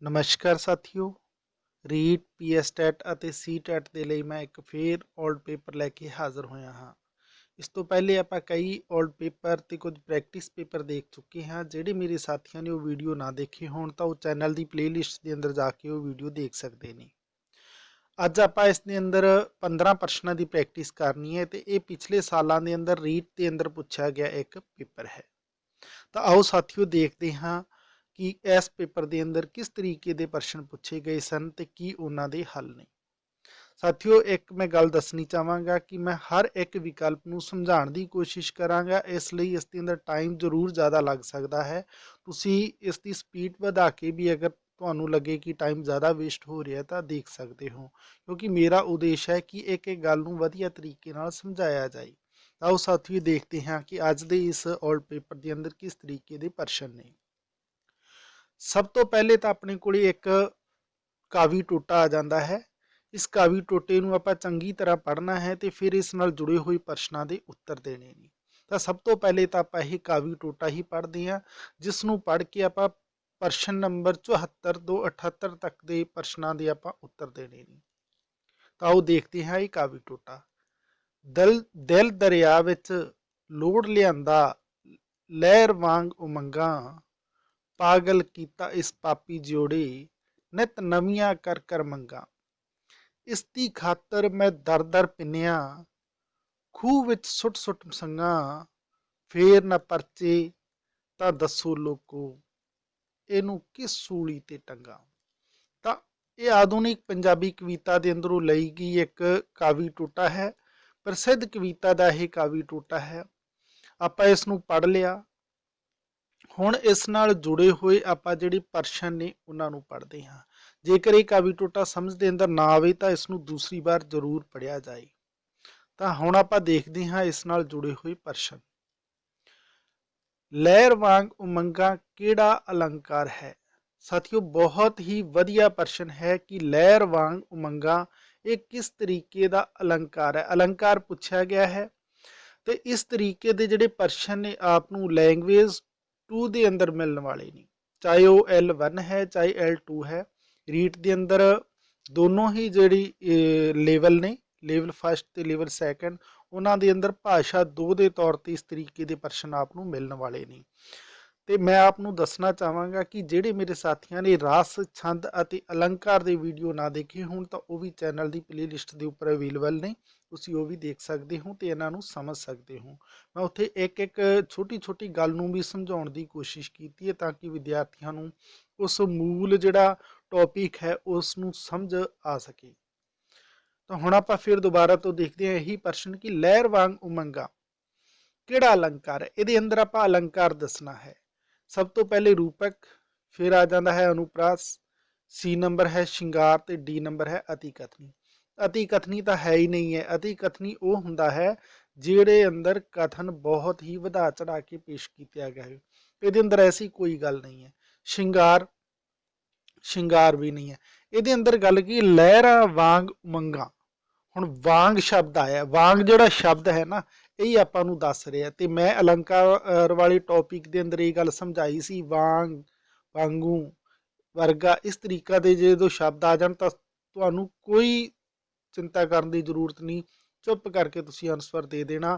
ਨਮਸਕਾਰ ਸਾਥੀਓ। Writ PSTET ਅਤੇ ਸੀਟੈਟ ਦੇ ਲਈ ਮੈਂ ਇੱਕ ਫੇਰ ਓਲਡ ਪੇਪਰ ਲੈ ਕੇ ਹਾਜ਼ਰ ਹੋਇਆ ਹਾਂ। ਇਸ ਤੋਂ ਪਹਿਲੇ ਆਪਾਂ ਕਈ ਓਲਡ ਪੇਪਰ ਤੇ ਕੁਝ ਪ੍ਰੈਕਟਿਸ ਪੇਪਰ ਦੇਖ ਚੁੱਕੇ ਹਾਂ। ਜਿਹੜੇ ਮੇਰੇ ਸਾਥੀਆਂ ਨੇ ਉਹ ਵੀਡੀਓ ਨਾ ਦੇਖੇ ਹੋਣ ਤਾਂ ਉਹ ਚੈਨਲ ਦੀ ਪਲੇਲਿਸਟ ਦੇ ਅੰਦਰ ਜਾ ਕੇ ਉਹ ਵੀਡੀਓ ਦੇਖ ਸਕਦੇ ਨੇ। ਅੱਜ ਆਪਾਂ ਇਸ ਦੇ ਅੰਦਰ 15 ਪ੍ਰਸ਼ਨਾਂ ਦੀ ਪ੍ਰੈਕਟਿਸ ਕਰਨੀ ਹੈ ਤੇ ਇਹ ਪਿਛਲੇ ਸਾਲਾਂ ਦੇ ਅੰਦਰ ਰੀਟ ਦੇ ਅੰਦਰ ਪੁੱਛਿਆ ਗਿਆ ਇੱਕ ਪੇਪਰ ਹੈ। ਤਾਂ ਆਓ ਸਾਥੀਓ ਦੇਖਦੇ ਹਾਂ ਕਿ ਇਸ ਪੇਪਰ ਦੇ ਅੰਦਰ ਕਿਸ ਤਰੀਕੇ ਦੇ ਪ੍ਰਸ਼ਨ ਪੁੱਛੇ ਗਏ ਸਨ ਤੇ ਕੀ ਉਹਨਾਂ ਦੇ ਹੱਲ ਨੇ। ਸਾਥੀਓ ਇੱਕ ਮੈਂ ਗੱਲ ਦੱਸਣੀ ਚਾਹਾਂਗਾ ਕਿ ਮੈਂ ਹਰ ਇੱਕ ਵਿਕਲਪ ਨੂੰ ਸਮਝਾਉਣ ਦੀ ਕੋਸ਼ਿਸ਼ ਕਰਾਂਗਾ, ਇਸ ਲਈ ਇਸ ਦੇ ਅੰਦਰ ਟਾਈਮ ਜ਼ਰੂਰ ਜ਼ਿਆਦਾ ਲੱਗ ਸਕਦਾ ਹੈ। ਤੁਸੀਂ ਇਸ ਦੀ ਸਪੀਡ ਵਧਾ ਕੇ ਵੀ ਅਗਰ ਤੁਹਾਨੂੰ ਲੱਗੇ ਕਿ ਟਾਈਮ ਜ਼ਿਆਦਾ ਵੇਸਟ ਹੋ ਰਿਹਾ ਤਾਂ ਦੇਖ ਸਕਦੇ ਹੋ, ਕਿਉਂਕਿ ਮੇਰਾ ਉਦੇਸ਼ ਹੈ ਕਿ ਇੱਕ ਇੱਕ ਗੱਲ ਨੂੰ ਵਧੀਆ ਤਰੀਕੇ ਨਾਲ ਸਮਝਾਇਆ ਜਾਏ। ਆਓ ਸਾਥੀਓ ਦੇਖਦੇ ਹਾਂ ਕਿ ਅੱਜ ਦੇ ਇਸ ਓਲਡ ਪੇਪਰ ਦੇ ਅੰਦਰ ਕਿਸ ਤਰੀਕੇ ਦੇ ਪ੍ਰਸ਼ਨ ਨੇ। ਸਭ ਤੋਂ ਪਹਿਲੇ ਤਾਂ ਆਪਣੇ ਕੋਲ ਇੱਕ ਕਾਵੀ ਟੋਟਾ ਆ ਜਾਂਦਾ ਹੈ। ਇਸ ਕਾਵੀ ਟੋਟੇ ਨੂੰ ਆਪਾਂ ਚੰਗੀ ਤਰ੍ਹਾਂ ਪੜ੍ਹਨਾ ਹੈ ਤੇ ਫਿਰ ਇਸ ਨਾਲ ਜੁੜੇ ਹੋਏ ਪ੍ਰਸ਼ਨਾਂ ਦੇ ਉੱਤਰ ਦੇਣੇ ਨੇ। ਤਾਂ ਸਭ ਤੋਂ ਪਹਿਲੇ ਤਾਂ ਆਪਾਂ ਇਹ ਕਾਵੀ ਟੋਟਾ ਹੀ ਪੜ੍ਹਦੇ ਹਾਂ, ਜਿਸ ਨੂੰ ਪੜ੍ਹ ਕੇ ਆਪਾਂ ਪ੍ਰਸ਼ਨ ਨੰਬਰ 74 ਤੋਂ 78 ਤੱਕ ਦੇ ਪ੍ਰਸ਼ਨਾਂ ਦੇ ਆਪਾਂ ਉੱਤਰ ਦੇਣੇ ਨੇ। ਤਾਂ ਆਓ ਦੇਖਦੇ ਹਾਂ ਇਹ ਕਾਵੀ ਟੋਟਾ। ਦਿਲ ਦਰਿਆ ਵਿੱਚ ਲੋੜ ਲਿਆਂਦਾ, ਲਹਿਰ ਵਾਂਗ ਉਮੰਗਾਂ, ਪਾਗਲ ਕੀਤਾ ਇਸ ਪਾਪੀ ਜੋੜੇ, ਨਿਤ ਨਵੀਆਂ ਕਰ ਕਰ ਮੰਗਾਂ। ਇਸ ਦੀ ਖਾਤਰ ਮੈਂ ਦਰ ਦਰ ਪਿੰਨਿਆ, ਖੂਹ ਵਿੱਚ ਸੁੱਟ ਸੁੱਟ ਸੰਗਾਂ, ਫੇਰ ਨਾ ਪਰਚੇ ਤਾਂ ਦੱਸੋ ਲੋਕੋ, ਇਹਨੂੰ ਕਿਸ ਸੂਲੀ ਤੇ ਟੰਗਾ। ਤਾਂ ਇਹ ਆਧੁਨਿਕ ਪੰਜਾਬੀ ਕਵਿਤਾ ਦੇ ਅੰਦਰੋਂ ਲਈ ਗਈ ਇੱਕ ਕਾਵੀ ਟੋਟਾ ਹੈ। ਪ੍ਰਸਿੱਧ ਕਵਿਤਾ ਦਾ ਇਹ ਕਾਵੀ ਟੋਟਾ ਹੈ। ਆਪਾਂ ਇਸ ਨੂੰ ਪੜ੍ਹ ਲਿਆ। ਹੁਣ ਇਸ ਨਾਲ ਜੁੜੇ ਹੋਏ ਆਪਾਂ ਜਿਹੜੇ ਪ੍ਰਸ਼ਨ ਨੇ ਉਹਨਾਂ ਨੂੰ ਪੜ੍ਹਦੇ ਹਾਂ। ਜੇਕਰ ਇਹ ਕਾਵੀ ਟੋਟਾ ਸਮਝ ਦੇ ਅੰਦਰ ਨਾ ਆਵੇ ਤਾਂ ਇਸ ਨੂੰ ਦੂਸਰੀ ਵਾਰ ਜ਼ਰੂਰ ਪੜ੍ਹਿਆ ਜਾਏ। ਤਾਂ ਹੁਣ ਆਪਾਂ ਦੇਖਦੇ ਹਾਂ ਇਸ ਨਾਲ ਜੁੜੇ ਹੋਏ ਪ੍ਰਸ਼ਨ। ਲਹਿਰ ਵਾਂਗ ਉਮੰਗਾਂ ਕਿਹੜਾ ਅਲੰਕਾਰ ਹੈ। ਸਾਥੀਓ ਬਹੁਤ ਹੀ ਵਧੀਆ ਪ੍ਰਸ਼ਨ ਹੈ ਕਿ ਲਹਿਰ ਵਾਂਗ ਉਮੰਗਾਂ ਇਹ ਕਿਸ ਤਰੀਕੇ ਦਾ ਅਲੰਕਾਰ ਹੈ। ਅਲੰਕਾਰ ਪੁੱਛਿਆ ਗਿਆ ਹੈ ਤੇ ਇਸ ਤਰੀਕੇ ਦੇ ਜਿਹੜੇ ਪ੍ਰਸ਼ਨ ਨੇ ਆਪ ਨੂੰ ਲੈਂਗੁਏਜ 2 ਦੇ ਅੰਦਰ ਮਿਲਣ ਵਾਲੇ ਨੇ, ਚਾਹੇ ਉਹ L1 ਹੈ ਚਾਹੇ L2 ਹੈ। ਰੀਟ ਦੇ ਅੰਦਰ ਦੋਨੋਂ ਹੀ ਜਿਹੜੀ ਲੈਵਲ ਨੇ, ਲੈਵਲ ਫਸਟ ਤੇ ਲੈਵਲ ਸੈਕੰਡ, ਉਹਨਾਂ ਦੇ ਅੰਦਰ ਭਾਸ਼ਾ 2 ਦੇ ਤੌਰ ਤੇ ਇਸ ਤਰੀਕੇ ਦੇ ਪ੍ਰਸ਼ਨ ਆਪ ਨੂੰ ਮਿਲਣ ਵਾਲੇ ਨੇ। ਤੇ ਮੈਂ ਆਪ ਨੂੰ ਦੱਸਣਾ ਚਾਹਾਂਗਾ ਕਿ ਜਿਹੜੇ ਮੇਰੇ ਸਾਥੀਆਂ ਨੇ ਰਸ, ਛੰਦ ਅਤੇ ਅਲੰਕਾਰ ਦੇ ਵੀਡੀਓ ਨਾ ਦੇਖੇ ਹੋਣ ਤਾਂ ਉਹ ਵੀ ਚੈਨਲ ਦੀ ਪਲੇਲਿਸਟ ਦੇ ਉੱਪਰ ਅਵੇਲੇਬਲ ਨੇ, ਤੁਸੀਂ ਉਹ ਵੀ ਦੇਖ ਸਕਦੇ ਹੋ ਤੇ ਇਹਨਾਂ ਨੂੰ ਸਮਝ ਸਕਦੇ ਹੋ। ਮੈਂ ਉੱਥੇ ਇੱਕ ਇੱਕ ਛੋਟੀ ਛੋਟੀ ਗੱਲ ਨੂੰ ਵੀ ਸਮਝਾਉਣ ਦੀ ਕੋਸ਼ਿਸ਼ ਕੀਤੀ ਹੈ ਤਾਂ ਕਿ ਵਿਦਿਆਰਥੀਆਂ ਨੂੰ ਉਸ ਮੂਲ ਜਿਹੜਾ ਟੌਪਿਕ ਹੈ ਉਸ ਨੂੰ ਸਮਝ ਆ ਸਕੇ। ਤਾਂ ਹੁਣ ਆਪਾਂ ਫਿਰ ਦੁਬਾਰਾ ਤੋਂ ਦੇਖਦੇ ਹਾਂ ਇਹੀ ਪ੍ਰਸ਼ਨ ਕਿ ਲਹਿਰ ਵਾਂਗ ਉਮੰਗਾ ਕਿਹੜਾ ਅਲੰਕਾਰ ਹੈ। ਇਹਦੇ ਅੰਦਰ ਆਪਾਂ ਅਲੰਕਾਰ ਦੱਸਣਾ ਹੈ। ਸਭ ਤੋਂ ਪਹਿਲੇ ਰੂਪਕ, ਫਿਰ ਆ ਜਾਂਦਾ ਹੈ ਅਨੁਪ੍ਰਾਸ, ਸੀ ਨੰਬਰ ਹੈ ਸ਼ਿੰਗਾਰ ਤੇ ਡੀ ਨੰਬਰ ਹੈ ਅਤੀ ਕਥਨੀ। ਅਤੀ ਕਥਨੀ ਤਾਂ ਹੈ ਹੀ ਨਹੀਂ ਹੈ। ਅਤੀ ਕਥਨੀ ਉਹ ਹੁੰਦਾ ਹੈ ਜਿਹੜੇ ਅੰਦਰ ਕਥਨ ਬਹੁਤ ਹੀ ਵਧਾ ਚੜਾ ਕੇ ਪੇਸ਼ ਕੀਤਾ ਗਿਆ ਹੈ। ਇਹਦੇ ਅੰਦਰ ਐਸੀ ਕੋਈ ਗੱਲ ਨਹੀਂ ਹੈ। ਸ਼ਿੰਗਾਰ ਵੀ ਨਹੀਂ ਹੈ। ਇਹਦੇ ਅੰਦਰ ਗੱਲ ਕੀ, ਲਹਿਰਾਂ ਵਾਂਗ ਉਮੰਗਾਂ। ਹੁਣ ਵਾਂਗ ਸ਼ਬਦ ਆਇਆ, ਵਾਂਗ ਜਿਹੜਾ ਸ਼ਬਦ ਹੈ ਨਾ ਇਹ ਆਪਾਂ ਨੂੰ ਦੱਸ ਰਿਹਾ। ਤੇ ਮੈਂ ਅਲੰਕਾਰ ਵਾਲੇ ਟੌਪਿਕ ਦੇ ਅੰਦਰ ਇਹ ਗੱਲ ਸਮਝਾਈ ਸੀ, ਵਾਂਗ, ਵਾਂਗੂ, ਵਰਗਾ, ਇਸ ਤਰੀਕਾ ਦੇ ਜਦੋਂ ਸ਼ਬਦ ਆ ਜਾਣ ਤਾਂ ਤੁਹਾਨੂੰ ਕੋਈ ਚਿੰਤਾ ਕਰਨ ਦੀ ਜ਼ਰੂਰਤ ਨਹੀਂ, ਚੁੱਪ ਕਰਕੇ ਤੁਸੀਂ ਆਨਸਰ ਦੇ ਦੇਣਾ,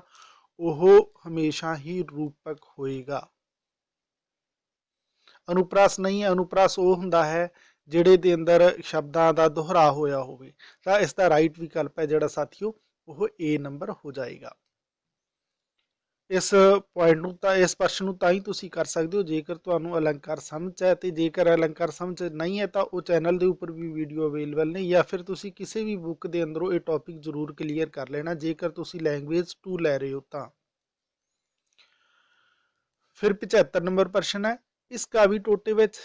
ਉਹ ਹਮੇਸ਼ਾ ਹੀ ਰੂਪਕ ਹੋਏਗਾ। ਅਨੁਪ੍ਰਾਸ ਨਹੀਂ ਹੈ। ਅਨੁਪ੍ਰਾਸ ਉਹ ਹੁੰਦਾ ਹੈ ਜਿਹੜੇ ਦੇ ਅੰਦਰ ਸ਼ਬਦਾਂ ਦਾ ਦੁਹਰਾ ਹੋਇਆ ਹੋਵੇ। ਤਾਂ ਇਸ ਦਾ ਰਾਈਟ ਵਿਕਲਪ ਹੈ ਜਿਹੜਾ ਸਾਥੀਓ ਉਹ ਏ ਨੰਬਰ ਹੋ ਜਾਏਗਾ। ਇਸ ਪੁਆਇੰਟ ਨੂੰ ਤਾਂ, ਇਸ ਪ੍ਰਸ਼ਨ ਨੂੰ ਤਾਂ ਹੀ ਤੁਸੀਂ ਕਰ ਸਕਦੇ ਹੋ ਜੇਕਰ ਤੁਹਾਨੂੰ ਅਲੰਕਾਰ ਸਮਝ ਹੈ, ਤੇ ਜੇਕਰ ਅਲੰਕਾਰ ਸਮਝ ਨਹੀਂ ਹੈ ਤਾਂ ਉਹ ਚੈਨਲ ਦੇ ਉੱਪਰ ਵੀ ਵੀਡੀਓ ਅਵੇਲੇਬਲ ਨੇ, ਜਾਂ ਫਿਰ ਤੁਸੀਂ ਕਿਸੇ ਵੀ ਬੁੱਕ ਦੇ ਅੰਦਰੋਂ ਇਹ ਟੌਪਿਕ ਜ਼ਰੂਰ ਕਲੀਅਰ ਕਰ ਲੈਣਾ ਜੇਕਰ ਤੁਸੀਂ ਲੈਂਗੁਏਜ 2 ਲੈ ਰਹੇ ਹੋ ਤਾਂ। ਫਿਰ 75 ਨੰਬਰ ਪ੍ਰਸ਼ਨ ਹੈ, ਇਸ ਕਾਵੀ ਟੋਟੇ ਵਿੱਚ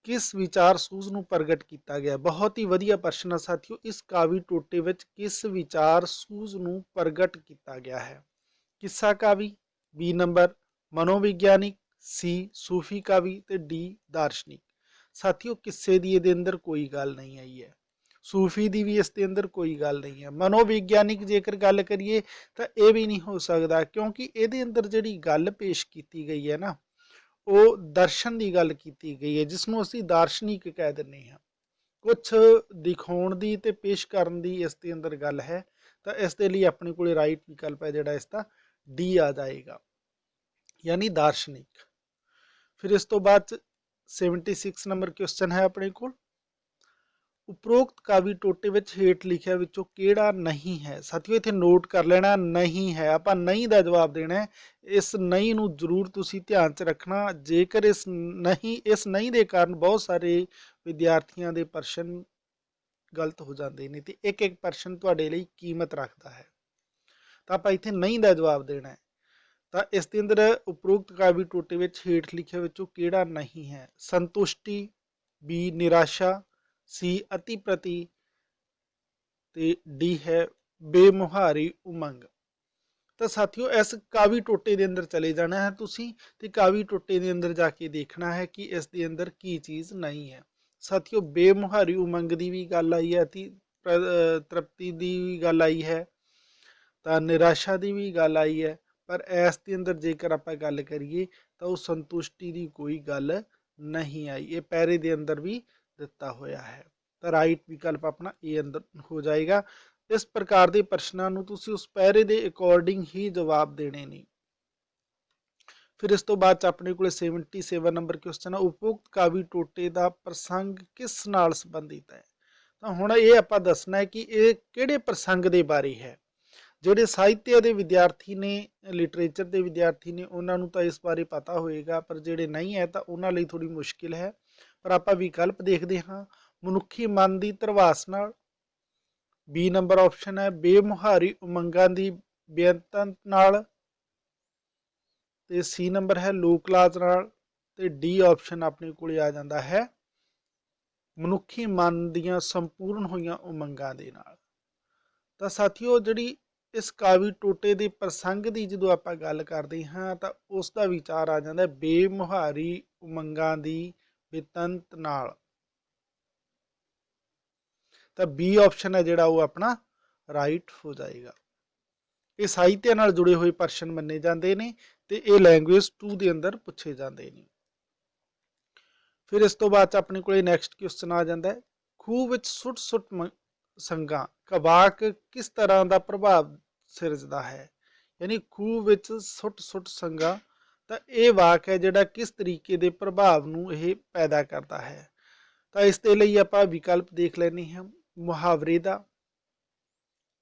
ਕਿਸ ਵਿਚਾਰ ਸੂਝ ਨੂੰ ਪ੍ਰਗਟ ਕੀਤਾ ਗਿਆ। ਬਹੁਤ ਹੀ ਵਧੀਆ ਪ੍ਰਸ਼ਨ ਹੈ ਸਾਥੀਓ। ਇਸ ਕਾਵੀ ਟੋਟੇ ਵਿੱਚ ਕਿਸ ਵਿਚਾਰ ਸੂਝ ਨੂੰ ਪ੍ਰਗਟ ਕੀਤਾ ਗਿਆ ਹੈ। ਕਿੱਸਾ ਕਾਵੀ, ਬੀ ਨੰਬਰ ਮਨੋਵਿਗਿਆਨਿਕ, ਸੀ ਸੂਫੀ ਕਾਵੀ ਤੇ ਡੀ ਦਾਰਸ਼ਨਿਕ। ਸਾਥੀਓ ਕਿੱਸੇ ਦੀ ਇਹਦੇ ਅੰਦਰ ਕੋਈ ਗੱਲ ਨਹੀਂ ਆਈ ਹੈ, ਸੂਫੀ ਦੀ ਵੀ ਇਸ ਦੇ ਅੰਦਰ ਕੋਈ ਗੱਲ ਨਹੀਂ ਹੈ। ਮਨੋਵਿਗਿਆਨਿਕ ਜੇਕਰ ਗੱਲ ਕਰੀਏ ਤਾਂ ਇਹ ਵੀ ਨਹੀਂ ਹੋ ਸਕਦਾ, ਕਿਉਂਕਿ ਇਹਦੇ ਅੰਦਰ ਜਿਹੜੀ ਗੱਲ ਪੇਸ਼ ਕੀਤੀ ਗਈ ਹੈ ਨਾ ਉਹ ਦਰਸ਼ਨ ਦੀ ਗੱਲ ਕੀਤੀ ਗਈ ਹੈ, ਜਿਸ ਨੂੰ ਅਸੀਂ ਦਾਰਸ਼ਨਿਕ ਕਹਿ ਦਿੰਦੇ ਹਾਂ। ਕੁਛ ਦਿਖਾਉਣ ਦੀ ਤੇ ਪੇਸ਼ ਕਰਨ ਦੀ ਇਸ ਦੇ ਅੰਦਰ ਗੱਲ ਹੈ, ਤਾਂ ਇਸ ਦੇ ਲਈ ਆਪਣੇ ਕੋਲ ਰਾਈਟ ਵਿਕਲਪ ਹੈ ਜਿਹੜਾ ਇਸ ਦਾ ਡੀ ਆ ਜਾਏਗਾ, यानी दार्शनिक। फिर इस तो बाद 76 नंबर क्वेश्चन है अपने को, उपरोक्त कावी टोटे विच हेठ लिखिया विचों किहड़ा नहीं है। साथियों इत्थे नोट कर लेना नहीं है, आपां नहीं दा जवाब देना है। इस नहीं नूं जरूर तुसीं ध्यान च रखना, जेकर इस नहीं दे कारण बहुत सारे विद्यार्थियों के प्रश्न गलत हो जाते हैं ते एक एक प्रश्न तुहाडे लई कीमत रखता है, तो आपां इत्थे नहीं दा जवाब देना है। ਤਾਂ ਇਸ ਦੇ ਅੰਦਰ ਉਪਰੋਕਤ ਕਾਵਿ ਟੋਟੇ ਵਿੱਚ ਹੇਠ ਲਿਖਿਆ ਵਿੱਚੋਂ ਕਿਹੜਾ ਨਹੀਂ ਹੈ। ਸੰਤੁਸ਼ਟੀ, ਬੀ ਨਿਰਾਸ਼ਾ, ਸੀ ਅਤੀ ਪ੍ਰਤੀ ਤੇ ਡੀ ਹੈ ਬੇਮੁਹਾਰੀ ਉਮੰਗ। ਤਾਂ ਸਾਥੀਓ ਇਸ ਕਾਵਿ ਟੋਟੇ ਦੇ ਅੰਦਰ ਚਲੇ ਜਾਣਾ ਹੈ ਤੁਸੀਂ, ਤੇ ਕਾਵਿ ਟੋਟੇ ਦੇ ਅੰਦਰ ਜਾ ਕੇ ਦੇਖਣਾ ਹੈ ਕਿ ਇਸ ਦੇ ਅੰਦਰ ਕੀ ਚੀਜ਼ ਨਹੀਂ ਹੈ। ਸਾਥੀਓ ਬੇਮੁਹਾਰੀ ਉਮੰਗ ਦੀ ਵੀ ਗੱਲ ਆਈ ਹੈ, ਅਤੀ ਤ੍ਰਿਪਤੀ ਦੀ ਵੀ ਗੱਲ ਆਈ ਹੈ, ਤਾਂ ਨਿਰਾਸ਼ਾ ਦੀ ਵੀ ਗੱਲ ਆਈ ਹੈ, पर इस के अंदर जेकर आप गल करिए तो उस संतुष्टि की कोई गल नहीं आई। ये पैरे के अंदर भी दिता होया है, तो राइट विकल्प अपना ए अंदर हो जाएगा। इस प्रकार के प्रश्नों को तुसीं उस पैरे के अकॉर्डिंग ही जवाब देने नहीं। फिर इस तो बाद अपने को 77 नंबर क्वेश्चन है, उपरोक्त कावी टोटे का प्रसंग किस नाल संबंधित है। तो हुण ये आपां दसना है कि ये किहड़े प्रसंग के बारे है। ਜਿਹੜੇ ਸਾਹਿਤਯ ਦੇ ਵਿਦਿਆਰਥੀ ਨੇ, ਲਿਟਰੇਚਰ ਦੇ ਵਿਦਿਆਰਥੀ ਨੇ, ਉਹਨਾਂ ਨੂੰ ਤਾਂ ਇਸ ਬਾਰੇ ਪਤਾ ਹੋਏਗਾ, ਪਰ ਜਿਹੜੇ ਨਹੀਂ ਹੈ ਤਾਂ ਉਹਨਾਂ ਲਈ ਥੋੜੀ ਮੁਸ਼ਕਿਲ ਹੈ। ਪਰ ਆਪਾਂ ਵਿਕਲਪ ਦੇਖਦੇ ਹਾਂ, ਮਨੁੱਖੀ ਮਨ ਦੀ ਧਰਵਾਸ ਨਾਲ, ਬੀ ਨੰਬਰ ਆਪਸ਼ਨ ਹੈ ਬੇਮੁਹਾਰੀ ਉਮੰਗਾਂ ਦੀ ਬੇਅੰਤ ਨਾਲ, ਤੇ ਸੀ ਨੰਬਰ ਹੈ ਲੋਕ ਲਾਜ ਨਾਲ, ਤੇ ਡੀ ਆਪਸ਼ਨ ਆਪਣੇ ਕੋਲ ਆ ਜਾਂਦਾ ਹੈ ਮਨੁੱਖੀ ਮਨ ਦੀਆਂ ਸੰਪੂਰਨ ਹੋਈਆਂ ਉਮੰਗਾਂ ਦੇ ਨਾਲ। ਤਾਂ ਸਾਥੀਓ ਜਿਹੜੀ इस कावी टोटे के प्रसंग की जो आप गल करते हाँ तो उसका विचार आ जाता है बेमुहारी उमंगां की बेतंत नाल। तो बी ऑप्शन है जोड़ा वो अपना राइट हो जाएगा। ये साहित्य नाल जुड़े हुए प्रश्न मन्ने जाते हैं, तो ये लैंगुएज 2 के अंदर पूछे जाते हैं। फिर इस तो बाद अपने को नैक्सट क्वेश्चन आ जाता है, खूह विच सुट सुट संगा वाक किस तरह का प्रभाव सिरजदा है। यानी खूह विच सुट सुट संगा, तो यह वाक है जोड़ा किस तरीके के प्रभाव नूं यह पैदा करता है। तो इस दे लई आपां विकल्प देख लैने हैं, मुहावरे का,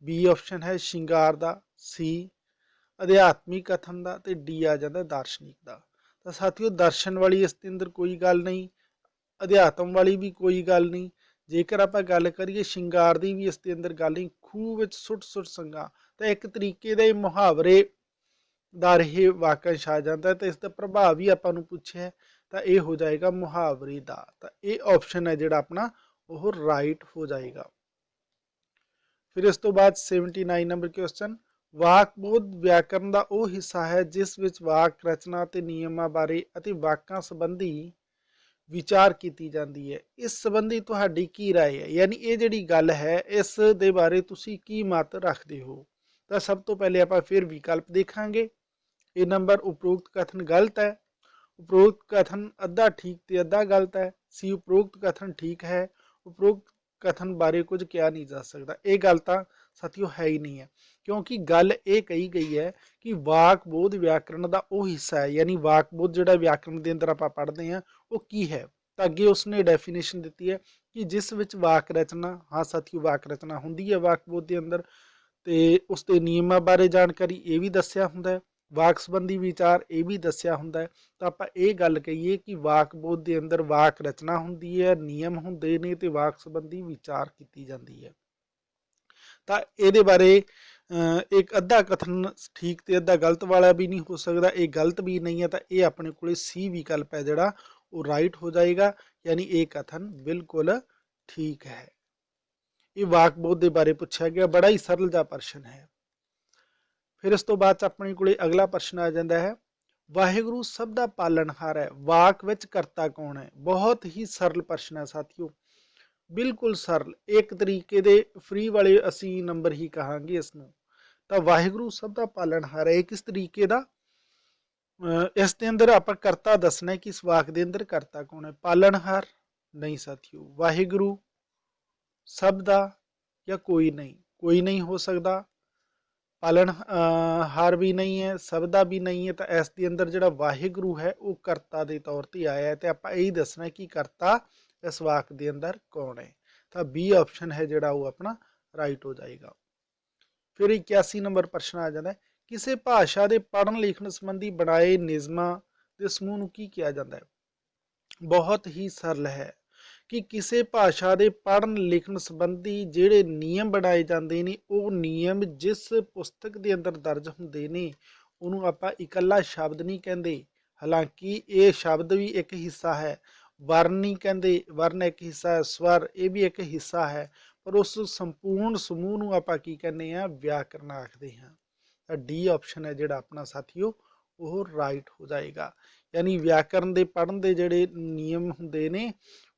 बी ऑप्शन है शिंगार का, सी अध्यात्मिक कथन का, तो डी आ जाता दार्शनिक का। तो साथियों दर्शन वाली इस अंदर कोई गल नहीं, अध्यात्म वाली भी कोई गल नहीं। जेकर आप गल करिए शिंगार की भी इसके अंदर गल नहीं। खूह विच सुट सुट संगा तो एक तरीके के मुहावरे दार यह वाकंश आ जाता है, तो इसका प्रभाव भी आपको पूछे तो यह हो जाएगा मुहावरे का। तो यह ऑप्शन है जोड़ा अपना वो राइट हो जाएगा। फिर इस तो बाद 79 नंबर क्वेश्चन, वाकबोध व्याकरण का वह हिस्सा है जिस विच वाक रचना ते नियमां बारे अते वाकां संबंधी विचार की जाती है। इस संबंधी तुहाडी की राय है। यानी ये जिहड़ी गल है इस दे बारे तुसी की मत रखते हो। तो सब तो पहले आप फिर विकल्प देखांगे। ए नंबर उपरोक्त कथन गलत है, उपरोक्त कथन अद्धा ठीक ते अद्धा गलत है, सी उपरोक्त कथन ठीक है, उपरोक्त कथन बारे कुछ कहा नहीं जा सकता। ये गल तो साथियों है ही नहीं है, क्योंकि गल ये कही गई है कि वाकबोध व्याकरण का वह हिस्सा है। यानी वाकबोध जो व्याकरण के अंदर आप पढ़ते हैं वो की है। तो अगे उसने डेफिनेशन दी है कि जिस विच वाक रचना, हाँ साथियों वाक रचना होंगी है वाकबोध के अंदर, तो उसके नियमां बारे जानकारी ये भी दस्या हुंदा है, वाक संबंधी विचार ये भी दस्या हुंदा है। तो आप ये गल कहीए कि वाकबोध के अंदर वाक रचना होंदी है, नियम होंदे ने, ते वाक संबंधी विचार की जाती है। तो ये बारे एक अद्धा कथन ठीक ते अद्धा गलत वाला भी नहीं हो सकता, ये गलत भी नहीं है। तो ये अपने को सी विकल्प है जोड़ा वो राइट हो जाएगा। यानी ये कथन बिल्कुल ठीक है। ये वाकबोध के बारे पूछा गया, बड़ा ही सरल जा प्रश्न है। फिर इस तो बाद अपने को अगला प्रश्न आ जाता है, वाहिगुरु सब दा पालनहार है, वाक विच करता कौन है। बहुत ही सरल प्रश्न है साथियों, बिल्कुल सरल, एक तरीके दे फ्री वाले असी नंबर ही कहांगे इसनूं। तो वाहिगुरु सब दा पालनहार है, किस तरीके का ਇਸ ਦੇ ਅੰਦਰ ਆਪਾਂ ਕਰਤਾ ਦੱਸਣਾ ਕਿ ਇਸ ਵਾਕ ਦੇ ਅੰਦਰ ਕਰਤਾ ਕੌਣ ਹੈ। ਪਾਲਣਹਾਰ ਨਹੀਂ ਸਾਥੀਓ। ਵਾਹਿਗੁਰੂ, ਸਭ ਦਾ, ਜਾਂ ਕੋਈ ਨਹੀਂ ਹੋ ਸਕਦਾ। ਪਾਲਣ ਹਾਰ ਵੀ ਨਹੀਂ ਹੈ, ਸਭ ਦਾ ਵੀ ਨਹੀਂ ਹੈ। ਤਾਂ ਇਸ ਦੇ ਅੰਦਰ ਜਿਹੜਾ ਵਾਹਿਗੁਰੂ ਹੈ ਉਹ ਕਰਤਾ ਦੇ ਤੌਰ ਤੇ ਆਇਆ ਹੈ, ਤੇ ਆਪਾਂ ਇਹੀ ਦੱਸਣਾ ਕਿ ਕਰਤਾ ਇਸ ਵਾਕ ਦੇ ਅੰਦਰ ਕੌਣ ਹੈ। ਤਾਂ ਬੀ ਆਪਸ਼ਨ ਹੈ ਜਿਹੜਾ ਉਹ ਆਪਣਾ ਰਾਈਟ ਹੋ ਜਾਏਗਾ। ਫਿਰ 81 ਨੰਬਰ ਪ੍ਰਸ਼ਨ ਆ ਜਾਂਦਾ ਹੈ, ਕਿਸੇ ਭਾਸ਼ਾ ਦੇ ਪੜ੍ਹਨ ਲਿਖਣ ਸੰਬੰਧੀ ਬਣਾਏ ਨਿਯਮਾਂ ਦੇ ਸਮੂਹ ਨੂੰ ਕੀ ਕਿਹਾ ਜਾਂਦਾ ਹੈ। ਬਹੁਤ ਹੀ ਸਰਲ ਹੈ ਕਿ ਕਿਸੇ ਭਾਸ਼ਾ ਦੇ ਪੜ੍ਹਨ ਲਿਖਣ ਸੰਬੰਧੀ ਜਿਹੜੇ ਨਿਯਮ ਬਣਾਏ ਜਾਂਦੇ ਨੇ, ਉਹ ਨਿਯਮ ਜਿਸ ਪੁਸਤਕ ਦੇ ਅੰਦਰ ਦਰਜ ਹੁੰਦੇ ਨੇ ਉਹਨੂੰ ਆਪਾਂ ਇਕੱਲਾ ਸ਼ਬਦ ਨਹੀਂ ਕਹਿੰਦੇ। ਹਾਲਾਂਕਿ ਇਹ ਸ਼ਬਦ ਵੀ ਇੱਕ ਹਿੱਸਾ ਹੈ। ਵਰਨ ਨਹੀਂ ਕਹਿੰਦੇ, ਵਰਨ ਇੱਕ ਹਿੱਸਾ ਹੈ। ਸਵਰ ਇਹ ਵੀ ਇੱਕ ਹਿੱਸਾ ਹੈ, ਪਰ ਉਸ ਸੰਪੂਰਨ ਸਮੂਹ ਨੂੰ ਆਪਾਂ ਕੀ ਕਹਿੰਦੇ ਆ, ਵਿਆਕਰਨ ਆਖਦੇ ਹਾਂ। ਤਾਂ ਡੀ ਆਪਸ਼ਨ ਹੈ ਜਿਹੜਾ ਆਪਣਾ ਸਾਥੀਓ ਉਹ ਰਾਈਟ ਹੋ ਜਾਏਗਾ। ਯਾਨੀ ਵਿਆਕਰਨ ਦੇ ਪੜ੍ਹਨ ਦੇ ਜਿਹੜੇ ਨਿਯਮ ਹੁੰਦੇ ਨੇ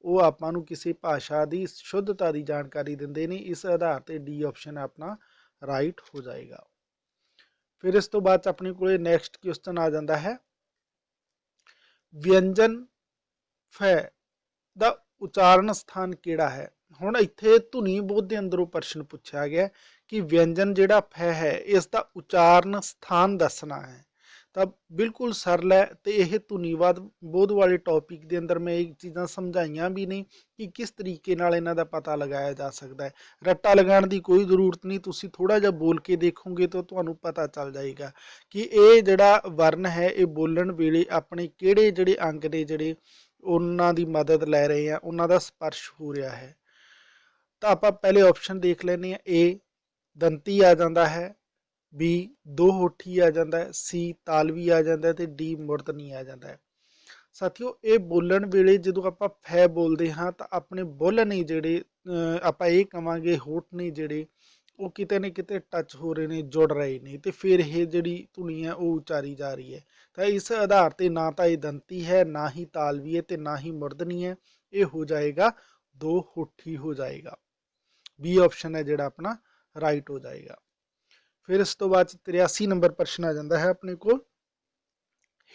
ਉਹ ਆਪਾਂ ਨੂੰ ਕਿਸੇ ਭਾਸ਼ਾ ਦੀ ਸ਼ੁੱਧਤਾ ਦੀ ਜਾਣਕਾਰੀ ਦਿੰਦੇ ਨੇ। ਇਸ ਆਧਾਰ ਤੇ ਡੀ ਆਪਸ਼ਨ ਆਪਣਾ ਰਾਈਟ ਹੋ ਜਾਏਗਾ। ਫਿਰ ਇਸ ਤੋਂ ਬਾਅਦ ਆਪਣੇ ਕੋਲੇ ਨੈਕਸਟ ਕੁਐਸਚਨ ਆ ਜਾਂਦਾ ਹੈ, ਵਿਅੰਜਨ ਫੈ ਦਾ ਉਚਾਰਨ ਸਥਾਨ ਕਿਹੜਾ ਹੈ। ਹੁਣ ਇੱਥੇ ਧੁਨੀ ਬੋਧ ਦੇ ਅੰਦਰੋਂ ਪ੍ਰਸ਼ਨ ਪੁੱਛਿਆ ਗਿਆ ਕਿ ਵਿਅੰਜਨ ਜਿਹੜਾ ਫੈ ਹੈ ਇਸ ਦਾ ਉਚਾਰਨ ਸਥਾਨ ਦੱਸਣਾ ਹੈ। ਤਾਂ ਬਿਲਕੁਲ ਸਰਲ ਹੈ, ਤੇ ਇਹ ਧੁਨੀਵਾਦ ਬੋਧ ਵਾਲੇ ਟੌਪਿਕ ਦੇ ਅੰਦਰ ਮੈਂ ਇਹ ਚੀਜ਼ਾਂ ਸਮਝਾਈਆਂ ਵੀ ਨੇ ਕਿ ਕਿਸ ਤਰੀਕੇ ਨਾਲ ਇਹਨਾਂ ਦਾ ਪਤਾ ਲਗਾਇਆ ਜਾ ਸਕਦਾ ਹੈ। ਰੱਟਾ ਲਗਾਉਣ ਦੀ ਕੋਈ ਜ਼ਰੂਰਤ ਨਹੀਂ, ਤੁਸੀਂ ਥੋੜ੍ਹਾ ਜਿਹਾ ਬੋਲ ਕੇ ਦੇਖੋਗੇ ਤਾਂ ਤੁਹਾਨੂੰ ਪਤਾ ਚੱਲ ਜਾਏਗਾ ਕਿ ਇਹ ਜਿਹੜਾ ਵਰਨ ਹੈ ਇਹ ਬੋਲਣ ਵੇਲੇ ਆਪਣੇ ਕਿਹੜੇ ਜਿਹੜੇ ਅੰਗ ਨੇ ਜਿਹੜੇ ਉਹਨਾਂ ਦੀ ਮਦਦ ਲੈ ਰਹੇ ਆ, ਉਹਨਾਂ ਦਾ ਸਪਰਸ਼ ਹੋ ਰਿਹਾ ਹੈ। ਤਾਂ ਆਪਾਂ ਪਹਿਲੇ ਆਪਸ਼ਨ ਦੇਖ ਲੈਂਦੇ ਹਾਂ। ਏ ਦੰਤੀ ਆ ਜਾਂਦਾ ਹੈ, ਬੀ ਦੋ ਹੋਠੀ ਆ ਜਾਂਦਾ ਹੈ, ਸੀ ਤਾਲਵੀ ਆ ਜਾਂਦਾ ਹੈ, ਤੇ ਡੀ ਮੁਰਦਨੀ ਆ ਜਾਂਦਾ ਹੈ। ਸਾਥੀਓ ਇਹ ਬੋਲਣ ਵੇਲੇ ਜਦੋਂ ਆਪਾਂ ਫੈ ਬੋਲਦੇ ਹਾਂ ਤਾਂ ਆਪਣੇ ਬੁੱਲ ਨੇ ਜਿਹੜੇ ਆਪਾਂ ਇਹ ਕਵਾਂਗੇ ਹੋਠ ਨੇ ਜਿਹੜੇ ਉਹ ਕਿਤੇ ਨਾ ਕਿਤੇ ਟੱਚ ਹੋ ਰਹੇ ਨੇ, ਜੁੜ ਰਹੇ ਨੇ, ਤੇ ਫਿਰ ਇਹ ਜਿਹੜੀ ਧੁਨੀ ਹੈ ਉਹ ਉਚਾਰੀ ਜਾ ਰਹੀ ਹੈ। ਤਾਂ ਇਸ ਆਧਾਰ ਤੇ ਨਾ ਤਾਂ ਇਹ ਦੰਤੀ ਹੈ, ਨਾ ਹੀ ਤਾਲਵੀ ਹੈ, ਤੇ ਨਾ ਹੀ ਮੁਰਦਨੀ ਹੈ। ਇਹ ਹੋ ਜਾਏਗਾ ਦੋ ਹੋਠੀ ਹੋ ਜਾਏਗਾ। ਬੀ ਆਪਸ਼ਨ ਹੈ ਜਿਹੜਾ ਆਪਣਾ ਰਾਈਟ ਹੋ ਜਾਏਗਾ। ਫਿਰ ਇਸ ਤੋਂ ਬਾਅਦ 83 ਨੰਬਰ ਪ੍ਰਸ਼ਨ ਆ ਜਾਂਦਾ ਹੈ ਆਪਣੇ ਕੋਲ,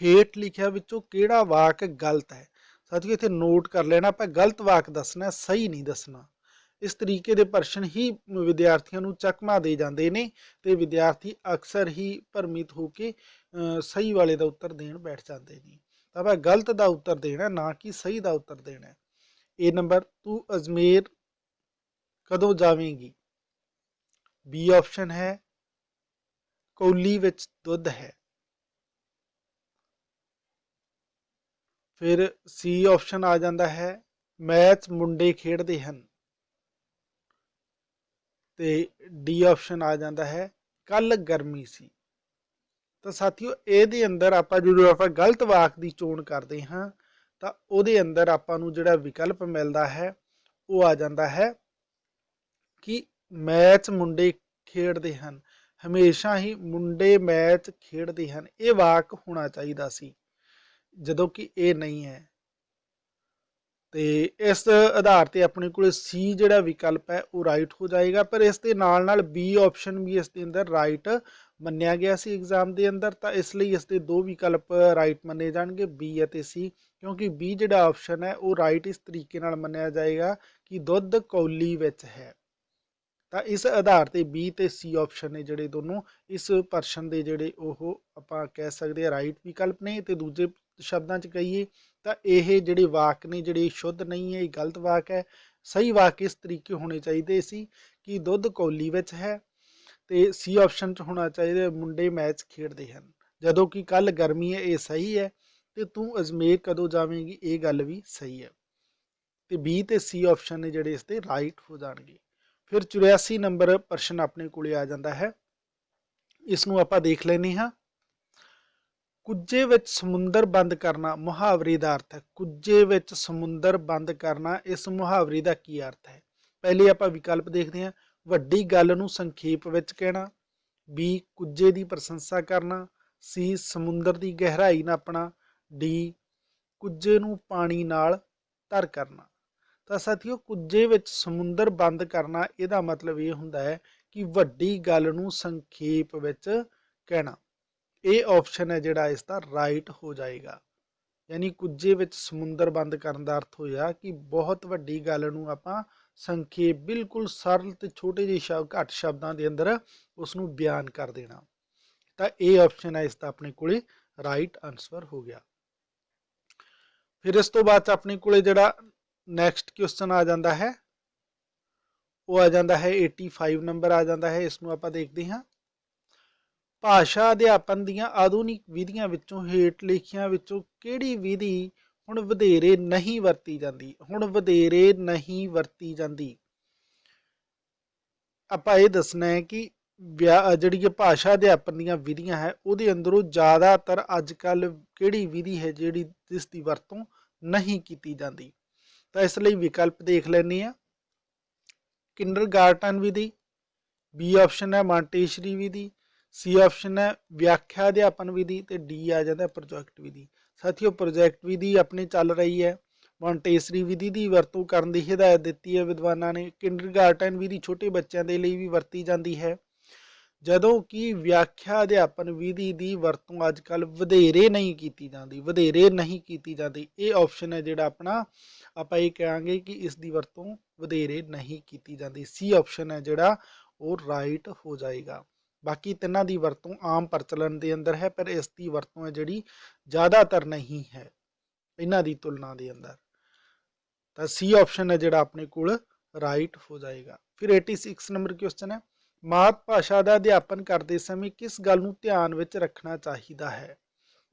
ਹੇਠ ਲਿਖਿਆ ਵਿੱਚੋਂ ਕਿਹੜਾ ਵਾਕ ਗਲਤ ਹੈ। ਸਾਥੀਓ ਇੱਥੇ ਨੋਟ ਕਰ ਲੈਣਾ, ਆਪਾਂ ਗਲਤ ਵਾਕ ਦੱਸਣਾ, ਸਹੀ ਨਹੀਂ ਦੱਸਣਾ। ਇਸ ਤਰੀਕੇ ਦੇ ਪ੍ਰਸ਼ਨ ਹੀ ਵਿਦਿਆਰਥੀਆਂ ਨੂੰ ਚਕਮਾ ਦੇ ਜਾਂਦੇ ਨੇ, ਤੇ ਵਿਦਿਆਰਥੀ ਅਕਸਰ ਹੀ ਭਰਮਿਤ ਹੋ ਕੇ ਸਹੀ ਵਾਲੇ ਦਾ ਉੱਤਰ ਦੇਣ ਬੈਠ ਜਾਂਦੇ ਨੇ। ਤਾਂ ਆਪਾਂ ਗਲਤ ਦਾ ਉੱਤਰ ਦੇਣਾ, ਨਾ ਕਿ ਸਹੀ ਦਾ ਉੱਤਰ ਦੇਣਾ। ਇਹ ਨੰਬਰ, ਤੂੰ ਅਜਮੇਰ ਕਦੋਂ ਜਾਵੇਂਗੀ। ਬੀ ਆਪਸ਼ਨ ਹੈ ਕੌਲੀ ਵਿੱਚ ਦੁੱਧ ਹੈ। ਫਿਰ ਸੀ ਆਪਸ਼ਨ ਆ ਜਾਂਦਾ ਹੈ ਮੈਚ ਮੁੰਡੇ ਖੇਡਦੇ ਹਨ, ਤੇ ਡੀ ਆਪਸ਼ਨ ਆ ਜਾਂਦਾ ਹੈ ਕੱਲ ਗਰਮੀ ਸੀ। ਤਾਂ ਸਾਥੀਓ ਇਹਦੇ ਅੰਦਰ ਆਪਾਂ ਜਦੋਂ ਆਪਾਂ ਗਲਤ ਵਾਕ ਦੀ ਚੋਣ ਕਰਦੇ ਹਾਂ ਤਾਂ ਉਹਦੇ ਅੰਦਰ ਆਪਾਂ ਨੂੰ ਜਿਹੜਾ ਵਿਕਲਪ ਮਿਲਦਾ ਹੈ ਉਹ ਆ ਜਾਂਦਾ ਹੈ ਕਿ ਮੈਚ ਮੁੰਡੇ ਖੇਡਦੇ ਹਨ। ਹਮੇਸ਼ਾ ਹੀ ਮੁੰਡੇ ਮੈਚ ਖੇਡਦੇ ਹਨ, ਇਹ ਵਾਕ ਹੋਣਾ ਚਾਹੀਦਾ ਸੀ, ਜਦੋਂ ਕਿ ਇਹ ਨਹੀਂ ਹੈ। ਤੇ ਇਸ ਆਧਾਰ ਤੇ ਆਪਣੇ ਕੋਲ ਸੀ ਜਿਹੜਾ ਵਿਕਲਪ ਹੈ ਉਹ ਰਾਈਟ ਹੋ ਜਾਏਗਾ। ਪਰ ਇਸ ਦੇ ਨਾਲ ਨਾਲ ਬੀ ਆਪਸ਼ਨ ਵੀ ਇਸ ਦੇ ਅੰਦਰ ਰਾਈਟ ਮੰਨਿਆ ਗਿਆ ਸੀ ਐਗਜ਼ਾਮ ਦੇ ਅੰਦਰ, ਤਾਂ ਇਸ ਲਈ ਇਸ ਦੇ ਦੋ ਵਿਕਲਪ ਰਾਈਟ ਮੰਨੇ ਜਾਣਗੇ, ਬੀ ਅਤੇ ਸੀ। ਕਿਉਂਕਿ ਬੀ ਜਿਹੜਾ ਆਪਸ਼ਨ ਹੈ ਉਹ ਰਾਈਟ ਇਸ ਤਰੀਕੇ ਨਾਲ ਮੰਨਿਆ ਜਾਏਗਾ ਕਿ ਦੁੱਧ ਕੌਲੀ ਵਿੱਚ ਹੈ। ਤਾਂ ਇਸ ਆਧਾਰ ਤੇ ਬੀ ਤੇ ਸੀ ਆਪਸ਼ਨ ਨੇ ਜਿਹੜੇ ਦੋਨੋਂ ਇਸ ਪ੍ਰਸ਼ਨ ਦੇ ਜਿਹੜੇ ਉਹ ਆਪਾਂ ਕਹਿ ਸਕਦੇ ਹਾਂ ਰਾਈਟ ਵਿਕਲਪ ਨੇ। ਤੇ ਦੂਜੇ ਸ਼ਬਦਾਂ 'ਚ ਕਹੀਏ ਤਾਂ ਇਹ ਜਿਹੜੇ ਵਾਕ ਨੇ ਜਿਹੜੇ ਸ਼ੁੱਧ ਨਹੀਂ ਹੈ, ਇਹ ਗਲਤ ਵਾਕ ਹੈ। ਸਹੀ ਵਾਕ ਇਸ ਤਰੀਕੇ ਹੋਣੇ ਚਾਹੀਦੇ ਸੀ ਕਿ ਦੁੱਧ ਕੌਲੀ ਵਿੱਚ ਹੈ, ਤੇ ਸੀ ਆਪਸ਼ਨ 'ਚ ਹੋਣਾ ਚਾਹੀਦਾ ਮੁੰਡੇ ਮੈਚ ਖੇਡਦੇ ਹਨ। ਜਦੋਂ ਕਿ ਕੱਲ ਗਰਮੀ ਹੈ, ਇਹ ਸਹੀ ਹੈ, ਤੇ ਤੂੰ ਅਜਮੇਰ ਕਦੋਂ ਜਾਵੇਂਗੀ ਇਹ ਗੱਲ ਵੀ ਸਹੀ ਹੈ। ਤੇ ਬੀ ਤੇ ਸੀ ਆਪਸ਼ਨ ਨੇ ਜਿਹੜੇ ਇਸ ਤੇ ਰਾਈਟ ਹੋ ਜਾਣਗੇ। ਫਿਰ 84 ਨੰਬਰ ਪ੍ਰਸ਼ਨ ਆਪਣੇ ਕੋਲੇ ਆ ਜਾਂਦਾ ਹੈ, ਇਸ ਨੂੰ ਆਪਾਂ ਦੇਖ ਲੈਂਦੇ ਹਾਂ। ਕੁੱਜੇ ਵਿੱਚ ਸਮੁੰਦਰ ਬੰਦ ਕਰਨਾ ਮੁਹਾਵਰੇ ਦਾ ਅਰਥ ਹੈ। ਕੁੱਜੇ ਵਿੱਚ ਸਮੁੰਦਰ ਬੰਦ ਕਰਨਾ, ਇਸ ਮੁਹਾਵਰੇ ਦਾ ਕੀ ਅਰਥ ਹੈ। ਪਹਿਲੇ ਆਪਾਂ ਵਿਕਲਪ ਦੇਖਦੇ ਹਾਂ। ਵੱਡੀ ਗੱਲ ਨੂੰ ਸੰਖੇਪ ਵਿੱਚ ਕਹਿਣਾ, ਬੀ ਕੁੱਜੇ ਦੀ ਪ੍ਰਸ਼ੰਸਾ ਕਰਨਾ, ਸੀ ਸਮੁੰਦਰ ਦੀ ਗਹਿਰਾਈ ਨਾਪਣਾ, ਡੀ ਕੁੱਜੇ ਨੂੰ ਪਾਣੀ ਨਾਲ ਤਰ ਕਰਨਾ। ਤਾਂ ਸਾਥੀਓ ਕੁੱਜੇ ਵਿੱਚ ਸਮੁੰਦਰ ਬੰਦ ਕਰਨਾ, ਇਹਦਾ ਮਤਲਬ ਇਹ ਹੁੰਦਾ ਹੈ ਕਿ ਵੱਡੀ ਗੱਲ ਨੂੰ ਸੰਖੇਪ ਵਿੱਚ ਕਹਿਣਾ। ਇਹ ਆਪਸ਼ਨ ਹੈ ਜਿਹੜਾ ਇਸ ਦਾ ਰਾਈਟ ਹੋ ਜਾਏਗਾ। ਯਾਨੀ ਕੁੱਜੇ ਵਿੱਚ ਸਮੁੰਦਰ ਬੰਦ ਕਰਨ ਦਾ ਅਰਥ ਹੋਇਆ ਕਿ ਬਹੁਤ ਵੱਡੀ ਗੱਲ ਨੂੰ ਆਪਾਂ ਸੰਖੇਪ, ਬਿਲਕੁਲ ਸਰਲ ਤੇ ਛੋਟੇ ਜਿਹੇ ਸ਼ਬਦ, ਘੱਟ ਸ਼ਬਦਾਂ ਦੇ ਅੰਦਰ ਉਸ ਨੂੰ ਬਿਆਨ ਕਰ ਦੇਣਾ। ਤਾਂ ਇਹ ਆਪਸ਼ਨ ਹੈ ਇਸ ਦਾ ਆਪਣੇ ਕੋਲੇ ਰਾਈਟ ਆਨਸਰ ਹੋ ਗਿਆ। ਫਿਰ ਇਸ ਤੋਂ ਬਾਅਦ ਆਪਣੇ ਕੋਲੇ ਜਿਹੜਾ ਨੈਕਸਟ ਕੁਐਸਚਨ ਆ ਜਾਂਦਾ ਹੈ ਉਹ ਆ ਜਾਂਦਾ ਹੈ 85 ਨੰਬਰ ਆ ਜਾਂਦਾ ਹੈ। ਇਸ ਨੂੰ ਆਪਾਂ ਦੇਖਦੇ ਹਾਂ। ਭਾਸ਼ਾ ਅਧਿਆਪਨ ਦੀਆਂ ਆਧੁਨਿਕ ਵਿਧੀਆਂ ਵਿੱਚੋਂ ਹੇਠ ਲਿਖੀਆਂ ਵਿੱਚੋਂ ਕਿਹੜੀ ਵਿਧੀ ਹੁਣ ਵਧੇਰੇ ਨਹੀਂ ਵਰਤੀ ਜਾਂਦੀ? ਹੁਣ ਵਧੇਰੇ ਨਹੀਂ ਵਰਤੀ ਜਾਂਦੀ। ਆਪਾਂ ਇਹ ਦੱਸਣਾ ਹੈ ਕਿ ਜਿਹੜੀ ਭਾਸ਼ਾ ਅਧਿਆਪਨ ਦੀਆਂ ਵਿਧੀਆਂ ਹੈ ਉਹਦੇ ਅੰਦਰੋਂ ਜ਼ਿਆਦਾਤਰ ਅੱਜ ਕੱਲ੍ਹ ਕਿਹੜੀ ਵਿਧੀ ਹੈ ਜਿਹੜੀ ਜਿਸ ਦੀ ਵਰਤੋਂ ਨਹੀਂ ਕੀਤੀ ਜਾਂਦੀ। ਤਾਂ ਇਸ ਲਈ ਵਿਕਲਪ ਦੇਖ ਲੈਂਦੇ ਹਾਂ। ਕਿੰਡਰਗਾਰਟਨ ਵਿਧੀ, ਬੀ ਆਪਸ਼ਨ ਹੈ ਮਾਂਟੇਸਰੀ ਵਿਧੀ, ਸੀ ਆਪਸ਼ਨ ਹੈ ਵਿਆਖਿਆ ਅਧਿਆਪਨ ਵਿਧੀ, ਤੇ ਡੀ ਆ ਜਾਂਦਾ ਪ੍ਰੋਜੈਕਟ ਵਿਧੀ। ਸਾਥੀਓ ਪ੍ਰੋਜੈਕਟ ਵਿਧੀ ਆਪਣੀ ਚੱਲ ਰਹੀ ਹੈ। ਮਾਂਟੇਸਰੀ ਵਿਧੀ ਦੀ ਵਰਤੋਂ ਕਰਨ ਦੀ ਹਦਾਇਤ ਦਿੱਤੀ ਹੈ ਵਿਦਵਾਨਾਂ ਨੇ। ਕਿੰਡਰਗਾਰਟਨ ਵਿਧੀ ਛੋਟੇ ਬੱਚਿਆਂ ਦੇ ਲਈ ਵੀ ਵਰਤੀ ਜਾਂਦੀ ਹੈ, ਜਦੋਂ ਕਿ ਵਿਆਖਿਆ ਅਧਿਆਪਨ ਵਿਧੀ ਦੀ ਵਰਤੋਂ ਅੱਜ ਕੱਲ੍ਹ ਵਧੇਰੇ ਨਹੀਂ ਕੀਤੀ ਜਾਂਦੀ। ਵਧੇਰੇ ਨਹੀਂ ਕੀਤੀ ਜਾਂਦੀ, ਇਹ ਆਪਸ਼ਨ ਹੈ ਜਿਹੜਾ ਆਪਣਾ, ਆਪਾਂ ਇਹ ਕਹਾਂਗੇ ਕਿ ਇਸ ਦੀ ਵਰਤੋਂ ਵਧੇਰੇ ਨਹੀਂ ਕੀਤੀ ਜਾਂਦੀ। ਸੀ ਆਪਸ਼ਨ ਹੈ ਜਿਹੜਾ ਉਹ ਰਾਈਟ ਹੋ ਜਾਏਗਾ। ਬਾਕੀ ਤਿੰਨਾਂ ਦੀ ਵਰਤੋਂ ਆਮ ਪ੍ਰਚਲਨ ਦੇ ਅੰਦਰ ਹੈ, ਪਰ ਇਸ ਦੀ ਵਰਤੋਂ ਹੈ ਜਿਹੜੀ ਜ਼ਿਆਦਾਤਰ ਨਹੀਂ ਹੈ ਇਹਨਾਂ ਦੀ ਤੁਲਨਾ ਦੇ ਅੰਦਰ। ਤਾਂ ਸੀ ਆਪਸ਼ਨ ਹੈ ਜਿਹੜਾ ਆਪਣੇ ਕੋਲ ਰਾਈਟ ਹੋ ਜਾਏਗਾ। ਫਿਰ 86 ਨੰਬਰ ਕੁਐਸਚਨ ਹੈ, ਮਾਤ ਭਾਸ਼ਾ ਦਾ ਅਧਿਆਪਨ ਕਰਦੇ ਸਮੇਂ ਕਿਸ ਗੱਲ ਨੂੰ ਧਿਆਨ ਵਿੱਚ ਰੱਖਣਾ ਚਾਹੀਦਾ ਹੈ?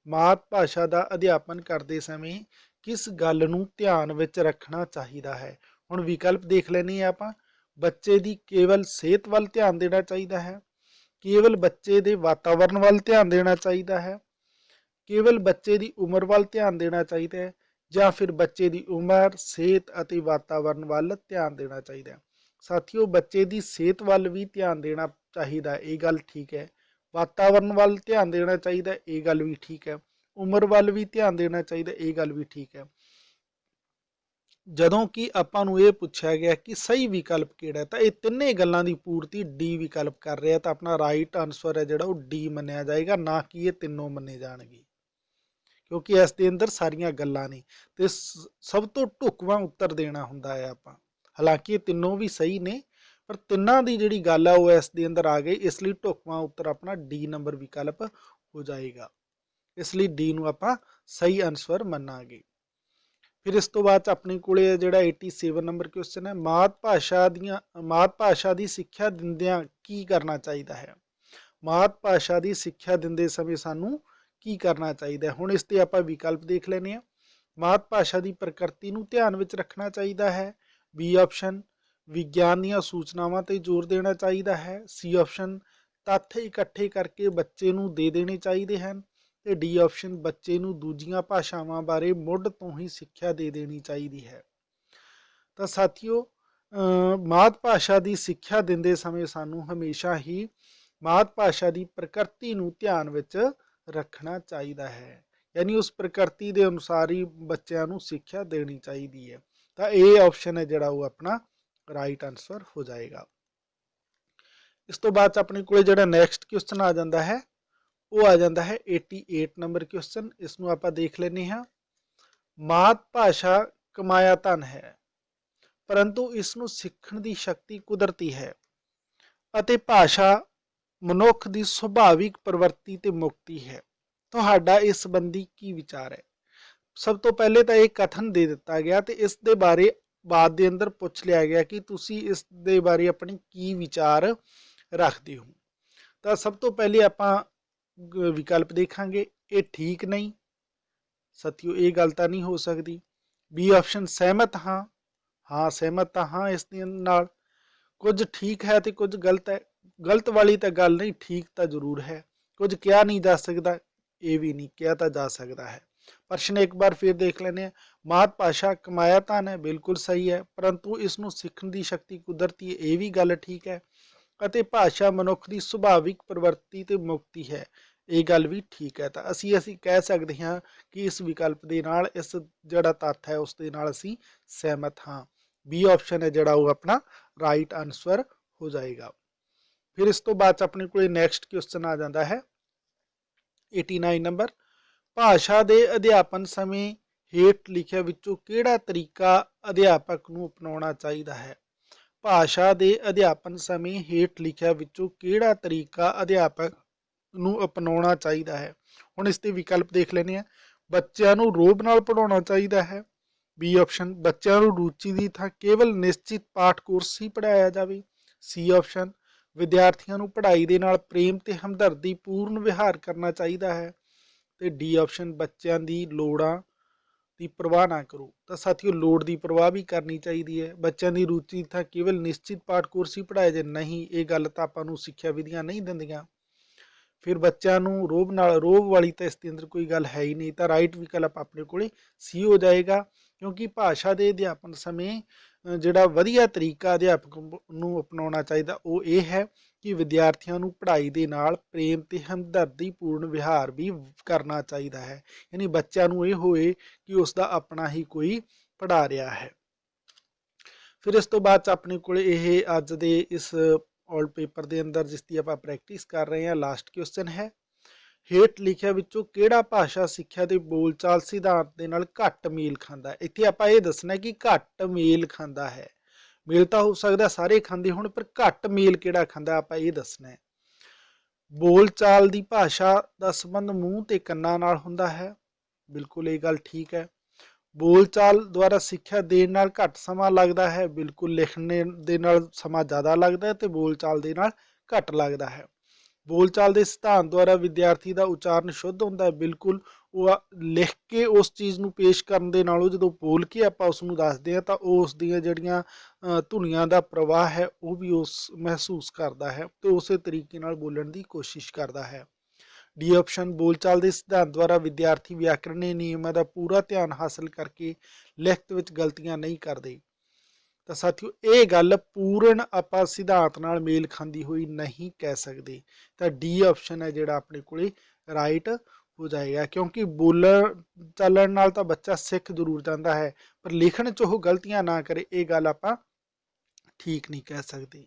ਮਾਤ ਭਾਸ਼ਾ ਦਾ ਅਧਿਆਪਨ ਕਰਦੇ ਸਮੇਂ ਕਿਸ ਗੱਲ ਨੂੰ ਧਿਆਨ ਵਿੱਚ ਰੱਖਣਾ ਚਾਹੀਦਾ ਹੈ? ਹੁਣ ਵਿਕਲਪ ਦੇਖ ਲੈਣੇ ਆ ਆਪਾਂ। ਬੱਚੇ ਦੀ ਕੇਵਲ ਸਿਹਤ ਵੱਲ ਧਿਆਨ ਦੇਣਾ ਚਾਹੀਦਾ ਹੈ, ਕੇਵਲ ਬੱਚੇ ਦੇ ਵਾਤਾਵਰਣ ਵੱਲ ਧਿਆਨ ਦੇਣਾ ਚਾਹੀਦਾ ਹੈ, ਕੇਵਲ ਬੱਚੇ ਦੀ ਉਮਰ ਵੱਲ ਧਿਆਨ ਦੇਣਾ ਚਾਹੀਦਾ ਹੈ, ਜਾਂ ਫਿਰ ਬੱਚੇ ਦੀ ਉਮਰ, ਸਿਹਤ ਅਤੇ ਵਾਤਾਵਰਣ ਵੱਲ ਧਿਆਨ ਦੇਣਾ ਚਾਹੀਦਾ ਹੈ। ਸਾਥੀਓ ਬੱਚੇ ਦੀ ਸਿਹਤ ਵੱਲ ਵੀ ਧਿਆਨ ਦੇਣਾ ਚਾਹੀਦਾ, ਇਹ ਗੱਲ ਠੀਕ ਹੈ। ਵਾਤਾਵਰਣ ਵੱਲ ਧਿਆਨ ਦੇਣਾ ਚਾਹੀਦਾ, ਇਹ ਗੱਲ ਵੀ ਠੀਕ ਹੈ। ਉਮਰ ਵੱਲ ਵੀ ਧਿਆਨ ਦੇਣਾ ਚਾਹੀਦਾ, ਇਹ ਗੱਲ ਵੀ ਠੀਕ ਹੈ। ਜਦੋਂ ਕਿ ਆਪਾਂ ਨੂੰ ਇਹ ਪੁੱਛਿਆ ਗਿਆ ਕਿ ਸਹੀ ਵਿਕਲਪ ਕਿਹੜਾ ਹੈ, ਤਾਂ ਇਹ ਤਿੰਨੇ ਗੱਲਾਂ ਦੀ ਪੂਰਤੀ ਡੀ ਵਿਕਲਪ ਕਰ ਰਿਹਾ। ਤਾਂ ਆਪਣਾ ਰਾਈਟ ਆਨਸਰ ਹੈ ਜਿਹੜਾ ਉਹ ਡੀ ਮੰਨਿਆ ਜਾਏਗਾ, ਨਾ ਕਿ ਇਹ ਤਿੰਨੋਂ ਮੰਨੇ ਜਾਣਗੇ, ਕਿਉਂਕਿ ਇਸ ਦੇ ਅੰਦਰ ਸਾਰੀਆਂ ਗੱਲਾਂ ਨੇ ਤੇ ਸਭ ਤੋਂ ਢੁਕਵਾਂ ਉੱਤਰ ਦੇਣਾ ਹੁੰਦਾ ਹੈ ਆਪਾਂ। ਹਾਲਾਂਕਿ ਇਹ ਤਿੰਨੋਂ ਵੀ ਸਹੀ ਨੇ, ਪਰ ਤਿੰਨਾਂ ਦੀ ਜਿਹੜੀ ਗੱਲ ਆ ਉਹ ਇਸ ਦੇ ਅੰਦਰ ਆ ਗਈ, ਇਸ ਲਈ ਢੁਕਵਾਂ ਉੱਤਰ ਆਪਣਾ ਡੀ ਨੰਬਰ ਵਿਕਲਪ ਹੋ ਜਾਏਗਾ। ਇਸ ਲਈ ਡੀ ਨੂੰ ਆਪਾਂ ਸਹੀ ਆਨਸਰ ਮੰਨਾਂਗੇ। ਫਿਰ ਇਸ ਤੋਂ ਬਾਅਦ ਆਪਣੇ ਕੋਲੇ ਜਿਹੜਾ 87 ਨੰਬਰ ਕੁਐਸਚਨ ਹੈ, ਮਾਤ ਭਾਸ਼ਾ ਦੀ ਸਿੱਖਿਆ ਦਿੰਦਿਆਂ ਕੀ ਕਰਨਾ ਚਾਹੀਦਾ ਹੈ? ਮਾਤ ਭਾਸ਼ਾ ਦੀ ਸਿੱਖਿਆ ਦਿੰਦੇ ਸਮੇਂ ਸਾਨੂੰ ਕੀ ਕਰਨਾ ਚਾਹੀਦਾ ਹੈ? ਹੁਣ ਇਸ ਤੇ ਆਪਾਂ ਵਿਕਲਪ ਦੇਖ ਲੈਂਦੇ ਹਾਂ। ਮਾਤ ਭਾਸ਼ਾ ਦੀ ਪ੍ਰਕਿਰਤੀ ਨੂੰ ਧਿਆਨ ਵਿੱਚ ਰੱਖਣਾ ਚਾਹੀਦਾ ਹੈ, ਬੀ ਆਪਸ਼ਨ ਵਿਗਿਆਨ ਦੀਆਂ ਸੂਚਨਾਵਾਂ ਤੇ ਜ਼ੋਰ ਦੇਣਾ ਚਾਹੀਦਾ ਹੈ, ਸੀ ਆਪਸ਼ਨ ਤੱਥ ਇਕੱਠੇ ਕਰਕੇ ਬੱਚੇ ਨੂੰ ਦੇ ਦੇਣੇ ਚਾਹੀਦੇ ਹਨ, ਤੇ ਡੀ ਆਪਸ਼ਨ ਬੱਚੇ ਨੂੰ ਦੂਜੀਆਂ ਭਾਸ਼ਾਵਾਂ ਬਾਰੇ ਮੁੱਢ ਤੋਂ ਹੀ ਸਿੱਖਿਆ ਦੇ ਦੇਣੀ ਚਾਹੀਦੀ ਹੈ। ਤਾਂ ਸਾਥੀਓ ਮਾਤ ਭਾਸ਼ਾ ਦੀ ਸਿੱਖਿਆ ਦਿੰਦੇ ਸਮੇਂ ਸਾਨੂੰ ਹਮੇਸ਼ਾ ਹੀ ਮਾਤ ਭਾਸ਼ਾ ਦੀ ਪ੍ਰਕਿਰਤੀ ਨੂੰ ਧਿਆਨ ਵਿੱਚ ਰੱਖਣਾ ਚਾਹੀਦਾ ਹੈ, ਯਾਨੀ ਉਸ ਪ੍ਰਕਿਰਤੀ ਦੇ ਅਨੁਸਾਰ ਹੀ ਬੱਚਿਆਂ ਨੂੰ ਸਿੱਖਿਆ ਦੇਣੀ ਚਾਹੀਦੀ ਹੈ। ਤਾਂ ਇਹ ਆਪਸ਼ਨ ਹੈ ਜਿਹੜਾ ਉਹ ਆਪਣਾ ਰਾਈਟ ਆਨਸਰ ਹੋ ਜਾਏਗਾ। ਇਸ ਤੋਂ ਬਾਅਦ ਆਪਣੇ ਕੋਲੇ ਜਿਹੜਾ ਨੈਕਸਟ ਕੁਐਸਚਨ ਆ ਜਾਂਦਾ ਹੈ ਉਹ ਆ ਜਾਂਦਾ ਹੈ 88 ਨੰਬਰ ਕੁਐਸਚਨ। ਇਸ ਨੂੰ ਆਪਾਂ ਦੇਖ ਲੈਂਦੇ ਹਾਂ। ਮਾਤ ਭਾਸ਼ਾ ਕਮਾਇਆ ਧਨ ਹੈ, ਪਰੰਤੂ ਇਸ ਨੂੰ ਸਿੱਖਣ ਦੀ ਸ਼ਕਤੀ ਕੁਦਰਤੀ ਹੈ, ਅਤੇ ਭਾਸ਼ਾ ਮਨੁੱਖ ਦੀ ਸੁਭਾਵਿਕ ਪ੍ਰਵਿਰਤੀ ਤੇ ਮੁਕਤੀ ਹੈ। ਤੁਹਾਡਾ ਇਸ ਸੰਬੰਧੀ ਕੀ ਵਿਚਾਰ ਹੈ? ਸਭ ਤੋਂ ਪਹਿਲੇ ਤਾਂ ਇਹ ਕਥਨ ਦੇ ਦਿੱਤਾ ਗਿਆ ਤੇ ਇਸ ਦੇ ਬਾਰੇ ਬਾਅਦ ਦੇ ਅੰਦਰ ਪੁੱਛ ਲਿਆ ਗਿਆ ਕਿ ਤੁਸੀਂ ਇਸ ਦੇ ਬਾਰੇ ਆਪਣੀ ਕੀ ਵਿਚਾਰ ਰੱਖਦੇ ਹੋ। ਤਾਂ ਸਭ ਤੋਂ ਪਹਿਲੇ ਆਪਾਂ ਵਿਕਲਪ ਦੇਖਾਂਗੇ। ਇਹ ਠੀਕ ਨਹੀਂ ਸਾਥੀਓ, ਇਹ ਗੱਲ ਤਾਂ ਨਹੀਂ ਹੋ ਸਕਦੀ। ਬੀ ਆਪਸ਼ਨ ਸਹਿਮਤ ਹਾਂ, ਹਾਂ ਸਹਿਮਤ ਤਾਂ ਹਾਂ ਇਸ ਦੇ ਨਾਲ। ਕੁਝ ਠੀਕ ਹੈ ਤੇ ਕੁਝ ਗਲਤ ਹੈ। ਗਲਤ ਵਾਲੀ ਤਾਂ ਗੱਲ ਨਹੀਂ, ਠੀਕ ਤਾਂ ਜ਼ਰੂਰ ਹੈ। ਕੁਝ ਕਿਹਾ ਨਹੀਂ ਜਾ ਸਕਦਾ, ਇਹ ਵੀ ਨਹੀਂ, ਕਿਹਾ ਤਾਂ ਜਾ ਸਕਦਾ ਹੈ। ਪ੍ਰਸ਼ਨ ਇੱਕ ਵਾਰ ਫਿਰ ਦੇਖ ਲੈਂਦੇ ਹਾਂ। ਮਾਤ ਭਾਸ਼ਾ ਕਮਾਇਆ ਧਨ ਹੈ, ਬਿਲਕੁਲ ਸਹੀ ਹੈ, ਪਰੰਤੂ ਇਸ ਨੂੰ ਸਿੱਖਣ ਦੀ ਸ਼ਕਤੀ ਕੁਦਰਤੀ ਹੈ, ਇਹ ਵੀ ਗੱਲ ਠੀਕ ਹੈ। ਅਤੇ ਭਾਸ਼ਾ ਮਨੁੱਖ ਦੀ ਸੁਭਾਵਿਕ ਪ੍ਰਵਿਰਤੀ ਤੇ ਮੁਕਤੀ ਹੈ, ਇਹ ਗੱਲ ਵੀ ਠੀਕ ਹੈ। ਤਾਂ ਅਸੀਂ ਕਹਿ ਸਕਦੇ ਹਾਂ ਕਿ ਇਸ ਵਿਕਲਪ ਦੇ ਨਾਲ ਇਸ ਜਿਹੜਾ ਤੱਥ ਹੈ ਉਸ ਦੇ ਨਾਲ ਅਸੀਂ ਸਹਿਮਤ ਹਾਂ। ਬੀ ਆਪਸ਼ਨ ਹੈ ਜਿਹੜਾ ਉਹ ਆਪਣਾ ਰਾਈਟ ਆਨਸਰ ਹੋ ਜਾਏਗਾ। ਫਿਰ ਇਸ ਤੋਂ ਬਾਅਦ ਆਪਣੇ ਕੋਲ ਨੈਕਸਟ ਕੁਐਸਚਨ ਆ ਜਾਂਦਾ ਹੈ 89 ਨੰਬਰ, ਭਾਸ਼ਾ ਦੇ ਅਧਿਆਪਨ ਸਮੇਂ ਹੇਠ ਲਿਖਿਆ ਵਿੱਚੋਂ ਕਿਹੜਾ ਤਰੀਕਾ ਅਧਿਆਪਕ ਨੂੰ ਅਪਣਾਉਣਾ ਚਾਹੀਦਾ ਹੈ। ਭਾਸ਼ਾ ਦੇ ਅਧਿਆਪਨ ਸਮੇਂ ਹੇਠ ਲਿਖਿਆ ਵਿੱਚੋਂ ਕਿਹੜਾ ਤਰੀਕਾ ਅਧਿਆਪਕ ਨੂੰ ਅਪਣਾਉਣਾ ਚਾਹੀਦਾ ਹੈ। ਹੁਣ ਇਸ ਦੇ ਵਿਕਲਪ ਦੇਖ ਲੈਂਦੇ ਹਾਂ। ਬੱਚਿਆਂ ਨੂੰ ਰੋਹਬ ਨਾਲ ਪੜ੍ਹਾਉਣਾ ਚਾਹੀਦਾ ਹੈ। ਬੀ ਆਪਸ਼ਨ, ਬੱਚਿਆਂ ਨੂੰ ਰੁਚੀ ਦੀ ਥਾਂ ਕੇਵਲ ਨਿਸ਼ਚਿਤ ਪਾਠ ਕੋਰਸ ਹੀ ਪੜ੍ਹਾਇਆ ਜਾਵੇ। ਸੀ ਆਪਸ਼ਨ, ਵਿਦਿਆਰਥੀਆਂ ਨੂੰ ਪੜ੍ਹਾਈ ਦੇ ਨਾਲ ਪ੍ਰੇਮ ਤੇ ਹਮਦਰਦੀ ਪੂਰਨ ਵਿਹਾਰ ਕਰਨਾ ਚਾਹੀਦਾ ਹੈ। ਤੇ ਡੀ ਆਪਸ਼ਨ, ਬੱਚਿਆਂ ਦੀ ਲੋੜਾਂ ਦੀ ਪਰਵਾਹ ਨਾ ਕਰੋ। ਤਾਂ ਸਾਥੀਓ, ਲੋੜ ਦੀ ਪਰਵਾਹ ਵੀ ਕਰਨੀ ਚਾਹੀਦੀ ਹੈ। ਬੱਚਿਆਂ ਦੀ ਰੁਚੀ ਥਾਂ ਕੇਵਲ ਨਿਸ਼ਚਿਤ ਪਾਠ ਕੋਰਸ ਹੀ ਪੜ੍ਹਾਏ ਜੇ, ਨਹੀਂ, ਇਹ ਗੱਲ ਤਾਂ ਆਪਾਂ ਨੂੰ ਸਿੱਖਿਆ ਵਿਧੀਆਂ ਨਹੀਂ ਦਿੰਦੀਆਂ। ਫਿਰ ਬੱਚਿਆਂ ਨੂੰ ਰੋਹਬ ਵਾਲੀ ਤਾਂ ਇਸ ਦੇ ਅੰਦਰ ਕੋਈ ਗੱਲ ਹੈ ਹੀ ਨਹੀਂ। ਤਾਂ ਰਾਈਟ ਵਿਕਲਪ ਆਪਣੇ ਕੋਲੇ ਸੀ ਹੋ ਜਾਏਗਾ, ਕਿਉਂਕਿ ਭਾਸ਼ਾ ਦੇ ਅਧਿਆਪਨ ਸਮੇਂ ਜਿਹੜਾ ਵਧੀਆ ਤਰੀਕਾ ਅਧਿਆਪਕ ਨੂੰ ਅਪਣਾਉਣਾ ਚਾਹੀਦਾ ਉਹ ਇਹ ਹੈ ਕਿ ਵਿਦਿਆਰਥੀਆਂ ਨੂੰ ਪੜ੍ਹਾਈ ਦੇ ਨਾਲ ਪ੍ਰੇਮ ਤੇ ਹਮਦਰਦੀ ਪੂਰਨ ਵਿਹਾਰ ਵੀ ਕਰਨਾ ਚਾਹੀਦਾ ਹੈ। ਯਾਨੀ ਬੱਚਿਆਂ ਨੂੰ ਇਹ ਹੋਏ ਕਿ ਉਸ ਦਾ ਆਪਣਾ ਹੀ ਕੋਈ ਪੜ੍ਹਾ ਰਿਹਾ ਹੈ। ਫਿਰ ਇਸ ਤੋਂ ਬਾਅਦ 'ਚ ਆਪਣੇ ਕੋਲ ਇਹ ਅੱਜ ਦੇ ਇਸ ਔਲ ਪੇਪਰ ਦੇ ਅੰਦਰ ਜਿਸ ਦੀ ਆਪਾਂ ਪ੍ਰੈਕਟਿਸ ਕਰ ਰਹੇ ਹਾਂ, ਲਾਸਟ ਕੁਐਸਚਨ ਹੈ, ਹੇਠ ਲਿਖਿਆ ਵਿੱਚੋਂ ਕਿਹੜਾ ਭਾਸ਼ਾ ਸਿੱਖਿਆ ਦੇ ਬੋਲਚਾਲ ਸਿਧਾਂਤ ਦੇ ਨਾਲ ਘੱਟ ਮੇਲ ਖਾਂਦਾ ਹੈ। ਇੱਥੇ ਆਪਾਂ ਇਹ ਦੱਸਣਾ ਕਿ ਘੱਟ ਮੇਲ ਖਾਂਦਾ ਹੈ। ਮੇਲ ਤਾਂ ਹੋ ਸਕਦਾ ਸਾਰੇ ਖਾਂਦੇ ਹੋਣ, ਪਰ ਘੱਟ ਮੇਲ ਕਿਹੜਾ ਖਾਂਦਾ ਆਪਾਂ ਇਹ ਦੱਸਣਾ ਹੈ। ਬੋਲਚਾਲ ਦੀ ਭਾਸ਼ਾ ਦਾ ਸੰਬੰਧ ਮੂੰਹ ਤੇ ਕੰਨਾਂ ਨਾਲ ਹੁੰਦਾ ਹੈ। ਬਿਲਕੁਲ ਇਹ ਗੱਲ ਠੀਕ ਹੈ। ਬੋਲਚਾਲ ਦੁਆਰਾ ਸਿੱਖਿਆ ਦੇਣ ਨਾਲ ਘੱਟ ਸਮਾਂ ਲੱਗਦਾ ਹੈ। ਬਿਲਕੁਲ ਲਿਖਣ ਦੇ ਨਾਲ ਸਮਾਂ ਜ਼ਿਆਦਾ ਲੱਗਦਾ ਹੈ ਤੇ ਬੋਲਚਾਲ ਦੇ ਨਾਲ ਘੱਟ ਲੱਗਦਾ ਹੈ। ਬੋਲਚਾਲ ਦੇ ਸਿਧਾਂਤ ਦੁਆਰਾ ਵਿਦਿਆਰਥੀ ਦਾ ਉਚਾਰਨ ਸ਼ੁੱਧ ਹੁੰਦਾ ਹੈ। ਬਿਲਕੁਲ, ਉਹ ਲਿਖ ਕੇ ਉਸ ਚੀਜ਼ ਨੂੰ ਪੇਸ਼ ਕਰਨ ਦੇ ਨਾਲੋਂ ਜਦੋਂ ਬੋਲ ਕੇ ਆਪਾਂ ਉਸ ਨੂੰ ਦੱਸਦੇ ਹਾਂ ਤਾਂ ਉਹ ਉਸ ਦੀਆਂ ਜਿਹੜੀਆਂ ਧੁਨੀਆਂ ਦਾ ਪ੍ਰਵਾਹ ਹੈ ਉਹ ਵੀ ਉਸ ਮਹਿਸੂਸ ਕਰਦਾ ਹੈ ਤੇ ਉਸੇ ਤਰੀਕੇ ਨਾਲ ਬੋਲਣ ਦੀ ਕੋਸ਼ਿਸ਼ ਕਰਦਾ ਹੈ। ਡੀ ਆਪਸ਼ਨ, ਬੋਲਚਾਲ ਦੇ ਸਿਧਾਂਤ ਦੁਆਰਾ ਵਿਦਿਆਰਥੀ ਵਿਆਕਰਨੀ ਨਿਯਮਾਂ ਦਾ ਪੂਰਾ ਧਿਆਨ ਹਾਸਲ ਕਰਕੇ ਲਿਖਤ ਵਿੱਚ ਗਲਤੀਆਂ ਨਹੀਂ ਕਰਦੇ। ਤਾਂ ਸਾਥੀਓ, ਇਹ ਗੱਲ ਪੂਰਨ ਆਪਾਂ ਸਿਧਾਂਤ ਨਾਲ ਮੇਲ ਖਾਂਦੀ ਹੋਈ ਨਹੀਂ ਕਹਿ ਸਕਦੇ। ਤਾਂ ਡੀ ਆਪਸ਼ਨ ਹੈ ਜਿਹੜਾ ਆਪਣੇ ਕੋਲੇ ਰਾਈਟ ਹੋ ਜਾਏਗਾ, ਕਿਉਂਕਿ ਬੋਲਣ ਚੱਲਣ ਨਾਲ ਤਾਂ ਬੱਚਾ ਸਿੱਖ ਜ਼ਰੂਰ ਜਾਂਦਾ ਹੈ, ਪਰ ਲਿਖਣ 'ਚ ਉਹ ਗਲਤੀਆਂ ਨਾ ਕਰੇ, ਇਹ ਗੱਲ ਆਪਾਂ ਠੀਕ ਨਹੀਂ ਕਹਿ ਸਕਦੇ।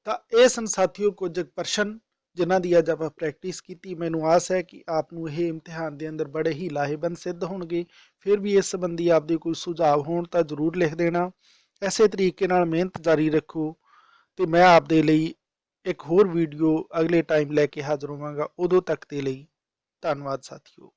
ਤਾਂ ਇਹ ਸਨ ਸਾਥੀਓ ਕੁਝ ਪ੍ਰਸ਼ਨ ਜਿਨ੍ਹਾਂ ਦੀ ਅੱਜ ਆਪਾਂ ਪ੍ਰੈਕਟਿਸ ਕੀਤੀ। ਮੈਨੂੰ ਆਸ ਹੈ ਕਿ ਆਪ ਨੂੰ ਇਹ ਇਮਤਿਹਾਨ ਦੇ ਅੰਦਰ ਬੜੇ ਹੀ ਲਾਹੇਵੰਦ ਸਿੱਧ ਹੋਣਗੇ। ਫਿਰ ਵੀ ਇਸ ਸੰਬੰਧੀ ਆਪਦੇ ਕੋਈ ਸੁਝਾਅ ਹੋਣ ਤਾਂ ਜ਼ਰੂਰ ਲਿਖ ਦੇਣਾ। ਇਸੇ ਤਰੀਕੇ ਨਾਲ ਮਿਹਨਤ ਜਾਰੀ ਰੱਖੋ ਤੇ ਮੈਂ ਆਪਦੇ ਲਈ ਇੱਕ ਹੋਰ ਵੀਡੀਓ ਅਗਲੇ ਟਾਈਮ ਲੈ ਕੇ ਹਾਜ਼ਰ ਹੋਵਾਂਗਾ। ਉਦੋਂ ਤੱਕ ਦੇ ਲਈ ਧੰਨਵਾਦ ਸਾਥੀਓ।